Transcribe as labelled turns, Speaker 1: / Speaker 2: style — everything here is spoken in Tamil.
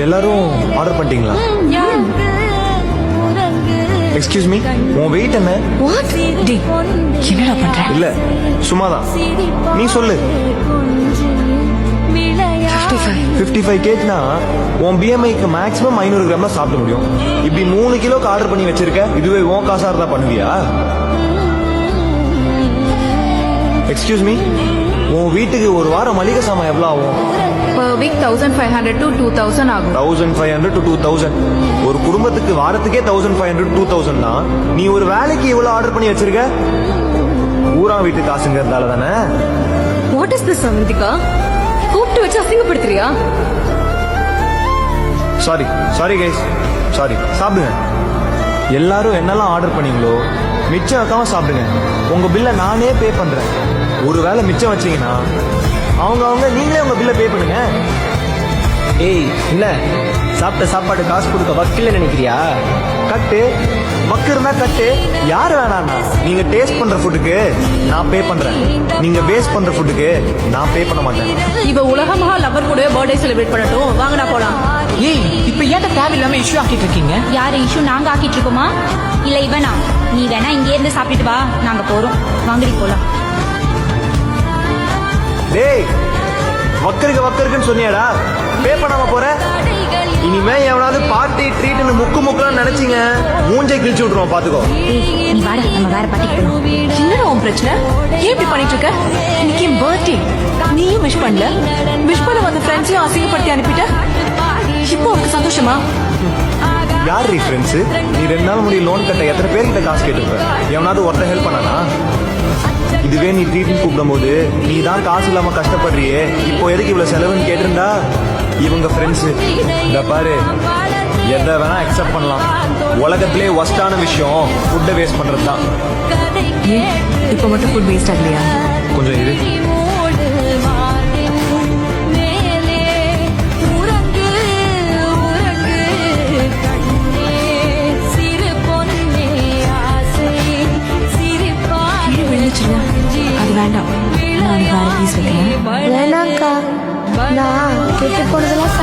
Speaker 1: எல்லாரும் ஆர்டர் பண்ணிட்டீங்களா? எக்ஸ்கியூஸ் மீ, உன் வெயிட் என்ன?
Speaker 2: வாட் டி என்னடா பண்ற?
Speaker 1: இல்ல சும்மாதான், நீ சொல்லு. 55 கேஜ்னா உன் பிஎம்ஐக்கு மேக்ஸிமம் 500 கிராம் தான் சாப்பிட முடியும். இப்படி 3 கிலோக்கு ஆர்டர் பண்ணி வச்சிருக்க, இதுவே உன் காசா இருந்தா பண்ணுவியா? எக்ஸ்கியூஸ் மீ, உன் வீட்டுக்கு ஒரு வாரம் மளிகை சாமான் எவ்வளவு ஆகும்?
Speaker 2: per week 1500 to 2000 ஆகும்.
Speaker 1: 1500 to 2000. ஒரு குடும்பத்துக்கு வாரத்துக்கே 1500 to 2000 தான். நீ ஒரு வேலைக்கு எவ்வளவு ஆர்டர் பண்ணி வச்சிருக்க? ஊரா வீட்டு காசுங்கிறதால தானே?
Speaker 2: வாட் இஸ் திஸ் அமிதிகா? கூப்பிட்டு வச்சு அசிங்கப்படுத்துறியா?
Speaker 1: Sorry guys, sorry. சாப்பிடுங்க. எல்லாரும் என்னெல்லாம் ஆர்டர் பண்ணீங்களோ மிச்சம் வைக்காம சாப்பிடுங்க. உங்க பில்ல நானே பே பண்றேன். ஒருவேளை மிச்சம் வச்சீங்கன்னா அவங்க நீங்களே உங்க பில்ல பே பண்ணுங்க.
Speaker 3: ஏய் என்ன சாப்பிட்ட சாப்பாடு காசு கொடுக்க வக்கில்ல நினைக்கிறியா?
Speaker 1: கட்டு மக்கு இருந்தா கட்டு, யாரு வேணாண்ணா. நீங்க டேஸ்ட் பண்ற ஃபுட்டுக்கு நான் பே பண்றேன், நீங்க வேஸ்ட் பண்ற ஃபுட்டுக்கு நான் பே பண்ண மாட்டேன்.
Speaker 2: இவ உலக மகா லவர் கூட பர்த்டே செலிப்ரேட் பண்ணட்டும், வாங்கடா போலாம்.
Speaker 3: ஏய் இப்ப ஏன் தேவையில்லாம இஷ்யூ ஆக்கிட்டு இருக்கீங்க?
Speaker 4: யாரு இஷ்யூ? நாங்க ஆக்கிட்டு இருக்கோமா? இல்ல இவனா? நீ வேணா இங்கே இருந்து சாப்பிட்டுட்டு வா, நாங்க போறோம். வாங்கடி போலாம்.
Speaker 1: டேய் வக்கருக்குன்னு சொன்னியாடா, பே பண்ணாம போற. இனிமே எவனாவது பார்ட்டி ட்ரீட்னு முக்குலாம் நினைச்சீங்க, மூஞ்சை கிழிச்சு விட்டுருவோம் பாத்துக்கோ.
Speaker 4: நீ வாடா, நம்ம வேற பார்ட்டிக்கு போலாம்.
Speaker 2: என்னடா உன் பிரச்சனை? ஏன் இப்படி பண்ணிட்டு இருக்க? இன்னைக்கு என் பர்த்டே, நீயும் விஷ் பண்ணல. விஷ் பண்ண வந்த ஃப்ரெண்ட்ஸையும் அசிங்கப்படுத்தி அனுப்பிட்ட. இப்போ உனக்கு சந்தோஷமா?
Speaker 1: யார் ரீ ஃப்ரெண்ட்ஸ்? நீ 2 நாள் முடி லோன் கட்ட எத்தனை பேர்கிட்ட காசு கேட்டுருப்ப? எவனாவது ஒருத்தன் ஹெல்ப் பண்ணானா? இதுவே நீ ட்ரீட்மெண்ட் கூப்பிடும் போது நீ தான் காசு இல்லாம கஷ்டப்படுறியே, இப்போ எதுக்கு இவ்வளவு செலவுன்னு கேட்டிருந்தா இவங்க ஃப்ரெண்ட்ஸ். இந்த பாரு, எதை வேணா அக்செப்ட் பண்ணலாம். உலகத்திலே ஒஸ்டான விஷயம் ஃபுட்டை வேஸ்ட் பண்றது தான்.
Speaker 2: இப்போ மட்டும் ஃபுட் வேஸ்ட் ஆகலையா?
Speaker 1: கொஞ்சம் இரு.
Speaker 2: அது வேண்டாம், நான் வேற பீஸ் வைக்கிறேன்.
Speaker 5: வேணாக்கா, நான் கெட்டு போனதெல்லாம்